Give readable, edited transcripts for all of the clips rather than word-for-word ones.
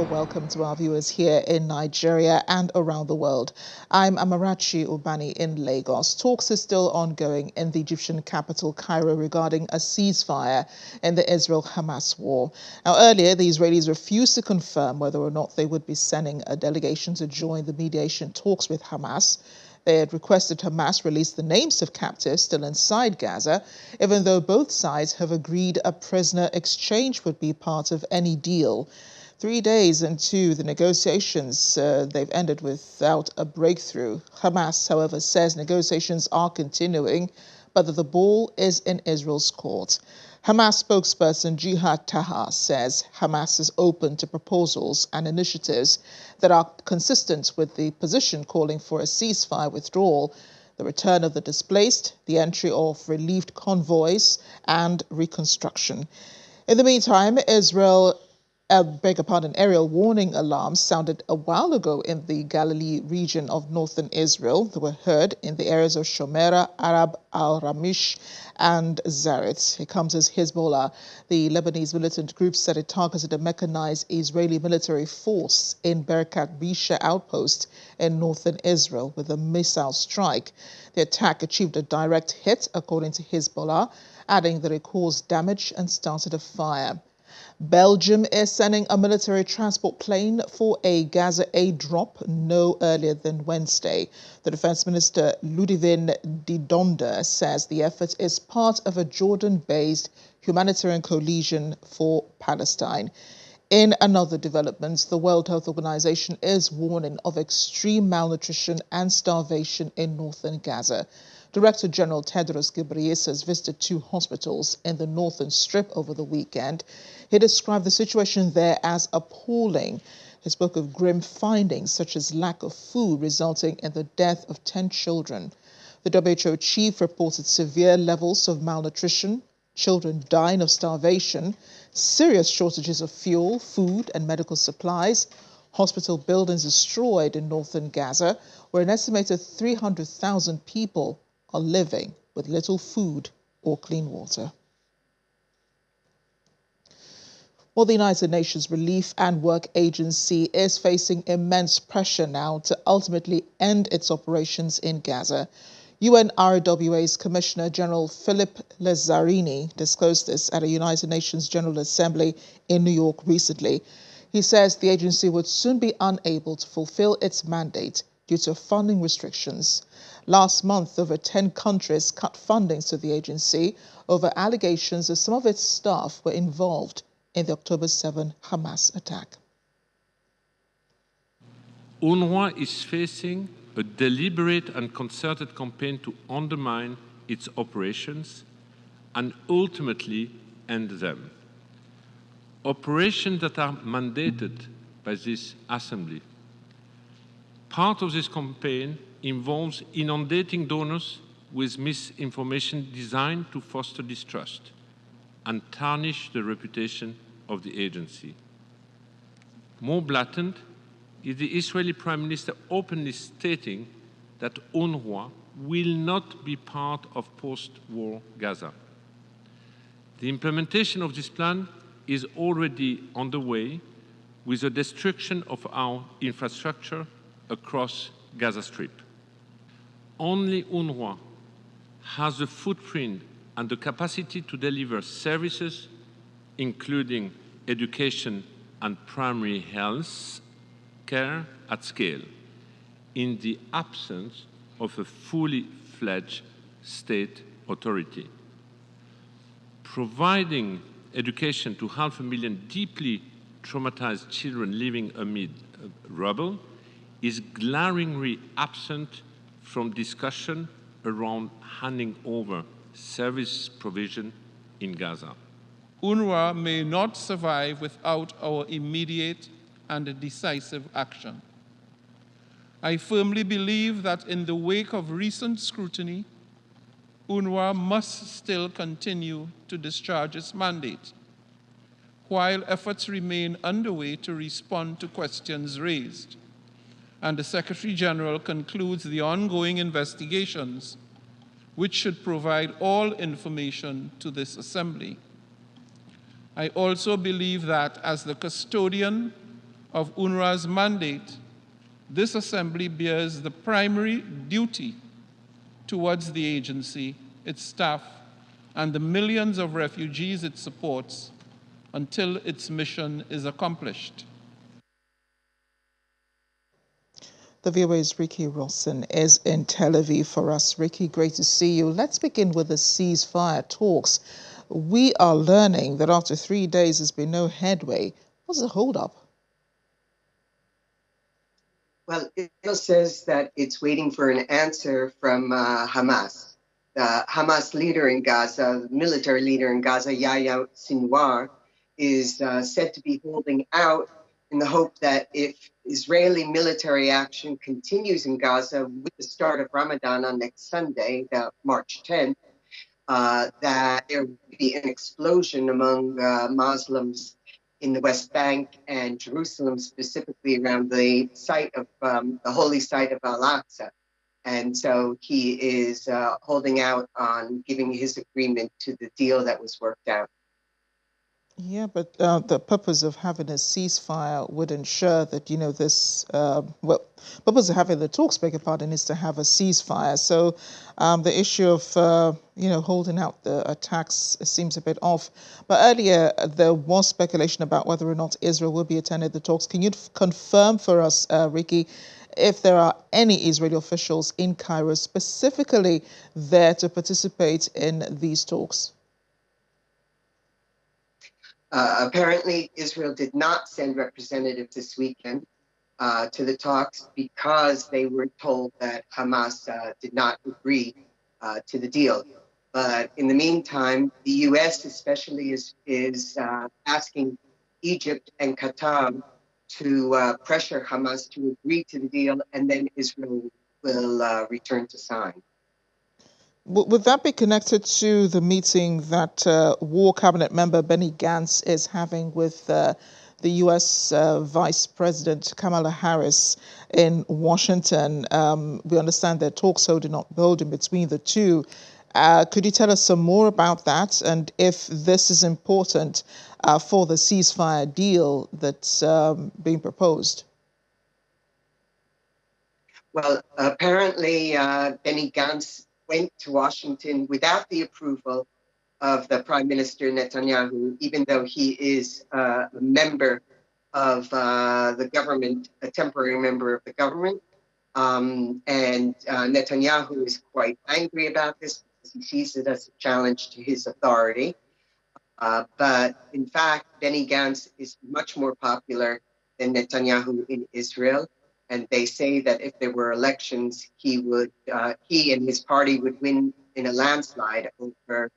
wonderful welcome to our viewers here in Nigeria and around the world. I'm Amarachi Ubani in Lagos. Talks are still ongoing in the Egyptian capital, Cairo, regarding a ceasefire in the Israel-Hamas war. Now, earlier, the Israelis refused to confirm whether or not they would be sending a delegation to join the mediation talks with Hamas. They had requested Hamas release the names of captives still inside Gaza, even though both sides have agreed a prisoner exchange would be part of any deal. 3 days into the negotiations, they've ended without a breakthrough. Hamas, however, says negotiations are continuing, but that the ball is in Israel's court. Hamas spokesperson Jihad Tahar says Hamas is open to proposals and initiatives that are consistent with the position calling for a ceasefire withdrawal, the return of the displaced, the entry of relieved convoys, and reconstruction. In the meantime, aerial warning alarms sounded a while ago in the Galilee region of northern Israel. They were heard in the areas of Shomera, Arab, Al-Ramish, and Zarit. It comes as Hezbollah, the Lebanese militant group, said it targeted a mechanized Israeli military force in Berkat Bisha outpost in northern Israel with a missile strike. The attack achieved a direct hit, according to Hezbollah, adding that it caused damage and started a fire. Belgium is sending a military transport plane for a Gaza aid drop no earlier than Wednesday. The Defense Minister Ludivine Didonda says the effort is part of a Jordan-based humanitarian coalition for Palestine. In another development, the World Health Organization is warning of extreme malnutrition and starvation in northern Gaza. Director General Tedros Ghebreyesus visited 2 hospitals in the northern strip over the weekend. He described the situation there as appalling. He spoke of grim findings such as lack of food resulting in the death of 10 children. The WHO chief reported severe levels of malnutrition, children dying of starvation, serious shortages of fuel, food and medical supplies, hospital buildings destroyed in northern Gaza, where an estimated 300,000 people are living with little food or clean water. Well, the United Nations Relief and Work Agency is facing immense pressure now to ultimately end its operations in Gaza. UNRWA's Commissioner General Philip Lazzarini disclosed this at a United Nations General Assembly in New York recently. He says the agency would soon be unable to fulfill its mandate due to funding restrictions. Last month, over 10 countries cut funding to the agency over allegations that some of its staff were involved in the October 7 Hamas attack. UNRWA is facing a deliberate and concerted campaign to undermine its operations and ultimately end them. Operations that are mandated by this Assembly. Part of this campaign involves inundating donors with misinformation designed to foster distrust and tarnish the reputation of the agency. More blatant is the Israeli Prime Minister openly stating that UNRWA will not be part of post-war Gaza. The implementation of this plan is already underway with the destruction of our infrastructure across Gaza Strip. Only UNRWA has the footprint and the capacity to deliver services, including education and primary health care at scale, in the absence of a fully fledged state authority. Providing education to 500,000 deeply traumatized children living amid rubble is glaringly absent from discussion around handing over service provision in Gaza. UNRWA may not survive without our immediate and decisive action. I firmly believe that in the wake of recent scrutiny, UNRWA must still continue to discharge its mandate, while efforts remain underway to respond to questions raised, and the Secretary General concludes the ongoing investigations, which should provide all information to this Assembly. I also believe that as the custodian of UNRWA's mandate, this assembly bears the primary duty towards the agency, its staff, and the millions of refugees it supports until its mission is accomplished. The VOA's Ricky Rawson is in Tel Aviv for us. Ricky, great to see you. Let's begin with the ceasefire talks. We are learning that after 3 days there's been no headway. What's the holdup? Well, Israel says that it's waiting for an answer from Hamas. The Hamas leader in Gaza, the military leader in Gaza, Yahya Sinwar, is said to be holding out in the hope that if Israeli military action continues in Gaza with the start of Ramadan on next Sunday, March 10th, that there will be an explosion among Muslims in the West Bank and Jerusalem, specifically around the site of the holy site of Al-Aqsa. And so he is holding out on giving his agreement to the deal that was worked out. Yeah, but the purpose of having a ceasefire would ensure that, this, purpose of having the talks, beg your pardon, is to have a ceasefire. So the issue of, holding out the attacks seems a bit off. But earlier, there was speculation about whether or not Israel will be attending the talks. Can you confirm for us, Ricky, if there are any Israeli officials in Cairo specifically there to participate in these talks? Apparently, Israel did not send representatives this weekend to the talks because they were told that Hamas did not agree to the deal. But in the meantime, the U.S. especially is asking Egypt and Qatar to pressure Hamas to agree to the deal, and then Israel will return to sign. Would that be connected to the meeting that War Cabinet member Benny Gantz is having with the U.S. Vice President Kamala Harris in Washington? We understand there are talks holding between the two. Could you tell us some more about that, and if this is important for the ceasefire deal that's being proposed? Well, apparently Benny Gantz went to Washington without the approval of the Prime Minister Netanyahu, even though he is a member of the government, a temporary member of the government. And Netanyahu is quite angry about this because he sees it as a challenge to his authority. But in fact, Benny Gantz is much more popular than Netanyahu in Israel. And they say that if there were elections, he and his party would win in a landslide over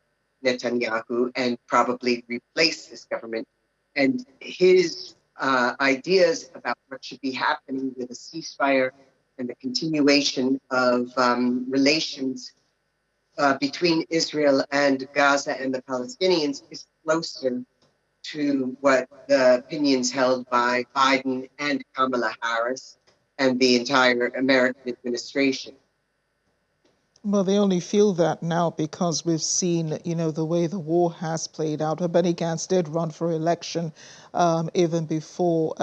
Netanyahu and probably replace this government. And his ideas about what should be happening with a ceasefire and the continuation of relations between Israel and Gaza and the Palestinians is closer to what the opinions held by Biden and Kamala Harris and the entire American administration. Well, they only feel that now because we've seen, the way the war has played out. Benny Gantz did run for election even before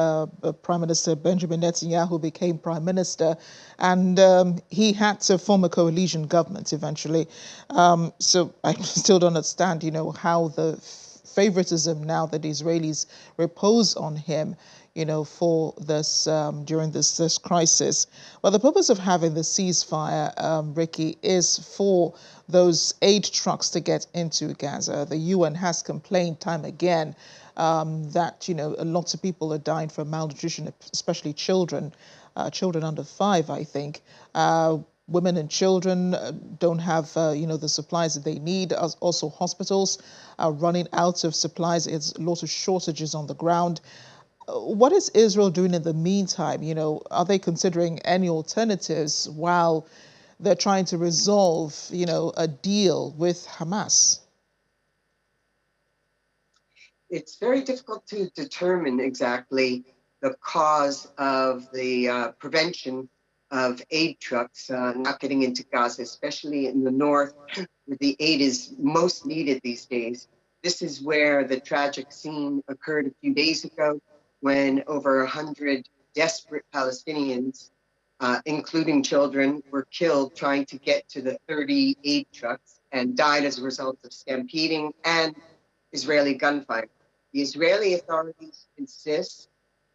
Prime Minister Benjamin Netanyahu became Prime Minister. And he had to form a coalition government eventually. So I still don't understand, how the favoritism now that the Israelis repose on him, for this during this crisis. Well, the purpose of having the ceasefire, Ricky, is for those aid trucks to get into Gaza. The UN has complained time again that lots of people are dying from malnutrition, especially children, children under 5, I think. Women and children don't have, the supplies that they need. Also, hospitals are running out of supplies. It's a lot of shortages on the ground. What is Israel doing in the meantime? Are they considering any alternatives while they're trying to resolve, a deal with Hamas? It's very difficult to determine exactly the cause of the prevention of aid trucks not getting into Gaza, especially in the north, where the aid is most needed these days. This is where the tragic scene occurred a few days ago, when over 100 desperate Palestinians, including children, were killed trying to get to the 30 aid trucks and died as a result of stampeding and Israeli gunfire. The Israeli authorities insist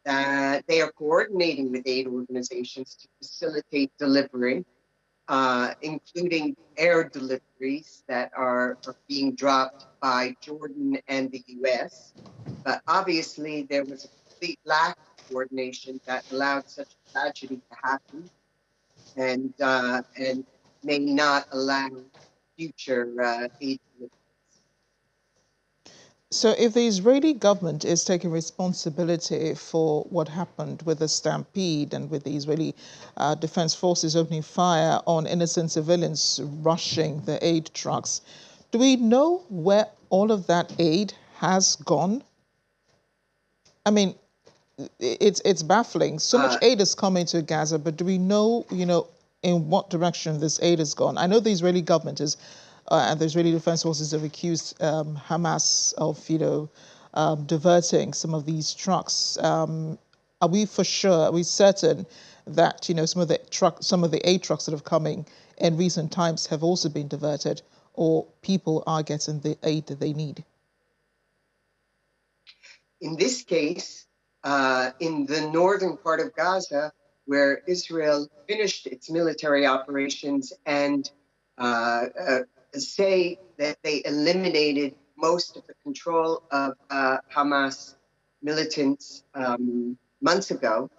that they are coordinating with aid organizations to facilitate delivery, including air deliveries that are being dropped by Jordan and the US. But obviously, there was a complete lack of coordination that allowed such a tragedy to happen and may not allow future aid deliveries. So if the Israeli government is taking responsibility for what happened with the stampede and with the Israeli Defense Forces opening fire on innocent civilians rushing the aid trucks, do we know where all of that aid has gone? I mean, it's baffling. So much aid is coming to Gaza, but do we know, in what direction this aid has gone? I know the Israeli government is, and the Israeli Defense Forces have accused Hamas of, diverting some of these trucks. Are we for sure? Are we certain that some of the aid trucks that have coming in recent times have also been diverted, or people are getting the aid that they need? In this case, in the northern part of Gaza, where Israel finished its military operations and say that they eliminated most of the control of Hamas militants several months ago,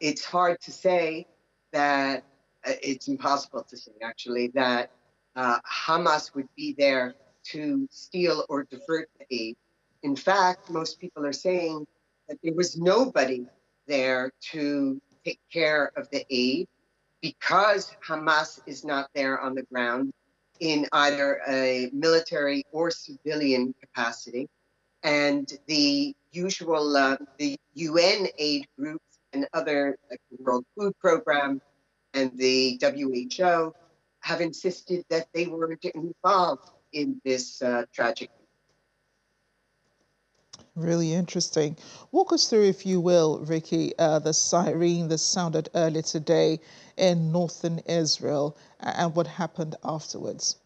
it's hard to say that, it's impossible to say actually, that Hamas would be there to steal or divert the aid. In fact, most people are saying that there was nobody there to take care of the aid because Hamas is not there on the ground in either a military or civilian capacity. And the usual, the UN aid groups and other, like the World Food Program and the WHO, have insisted that they weren't involved in this tragedy. Really interesting. Walk us through, if you will, Ricky, the siren that sounded earlier today in northern Israel and what happened afterwards.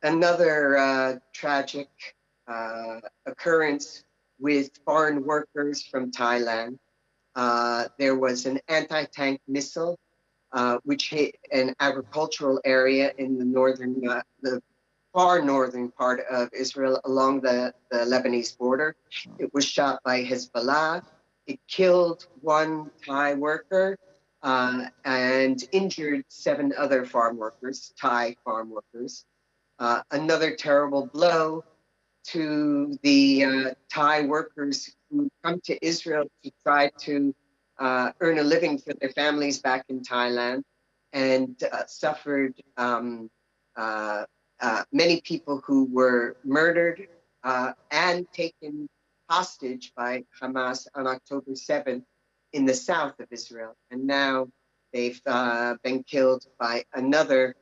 Another tragic occurrence with foreign workers from Thailand. There was an anti-tank missile which hit an agricultural area in the far northern part of Israel along the Lebanese border. It was shot by Hezbollah. It killed one Thai worker and injured 7 other Thai farm workers. Another terrible blow to the Thai workers who come to Israel to try to earn a living for their families back in Thailand and suffered many people who were murdered and taken hostage by Hamas on October 7th in the south of Israel. And now they've been killed by another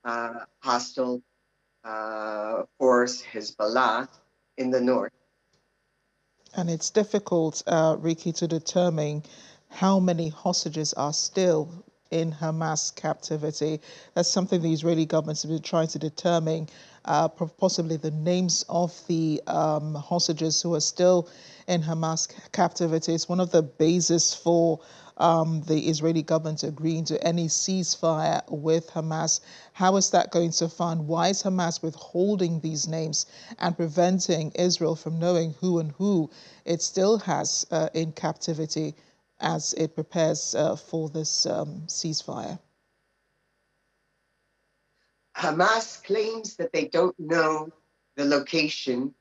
hostile force, Hezbollah, in the north. And it's difficult, Ricky, to determine how many hostages are still in Hamas captivity. That's something the Israeli government has been trying to determine, possibly the names of the hostages who are still in Hamas captivity. It's one of the bases for the Israeli government agreeing to any ceasefire with Hamas. How is that going to fund? Why is Hamas withholding these names and preventing Israel from knowing who and who it still has in captivity as it prepares for this ceasefire? Hamas claims that they don't know the location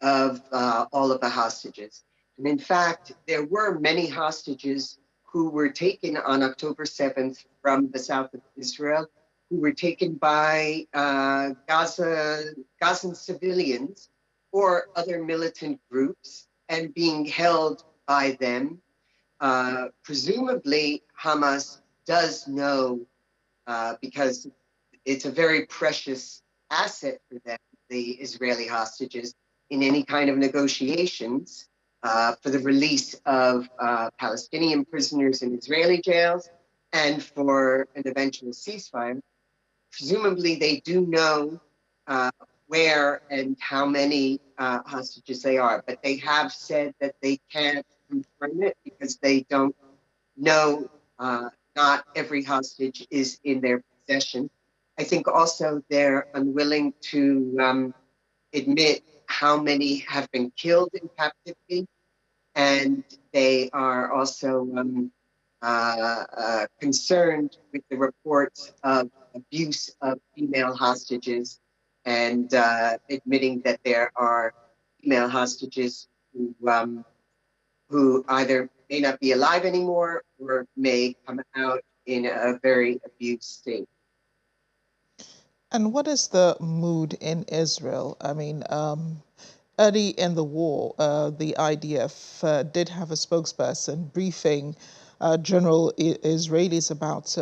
of all of the hostages. And in fact, there were many hostages who were taken on October 7th from the south of Israel, who were taken by Gazan civilians or other militant groups and being held by them. Presumably, Hamas does know because it's a very precious asset for them, the Israeli hostages, in any kind of negotiations for the release of Palestinian prisoners in Israeli jails and for an eventual ceasefire. Presumably, they do know where and how many hostages they are, but they have said that they can't confirm it because they don't know. Not every hostage is in their possession. I think also they're unwilling to admit how many have been killed in captivity, and they are also concerned with the reports of abuse of female hostages and admitting that there are female hostages who either may not be alive anymore or may come out in a very abused state. And what is the mood in Israel? I mean, early in the war, the IDF did have a spokesperson briefing general Israelis about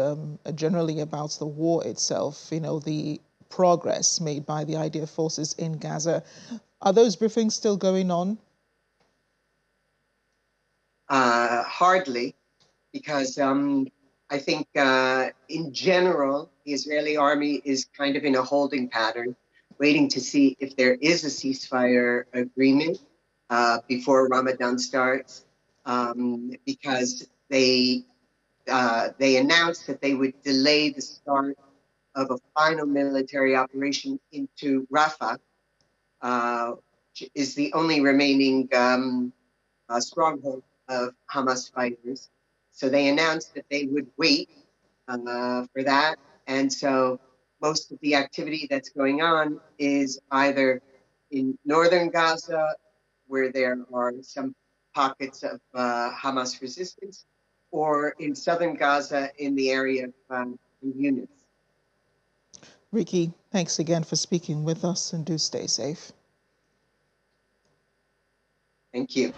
generally about the war itself. You know, the progress made by the IDF forces in Gaza. Are those briefings still going on? Hardly, because I think in general, the Israeli army is kind of in a holding pattern, waiting to see if there is a ceasefire agreement before Ramadan starts, because they announced that they would delay the start of a final military operation into Rafah, which is the only remaining stronghold of Hamas fighters. So they announced that they would wait for that. And so most of the activity that's going on is either in northern Gaza, where there are some pockets of Hamas resistance, or in southern Gaza in the area of Yunus. Ricky, thanks again for speaking with us, and do stay safe. Thank you.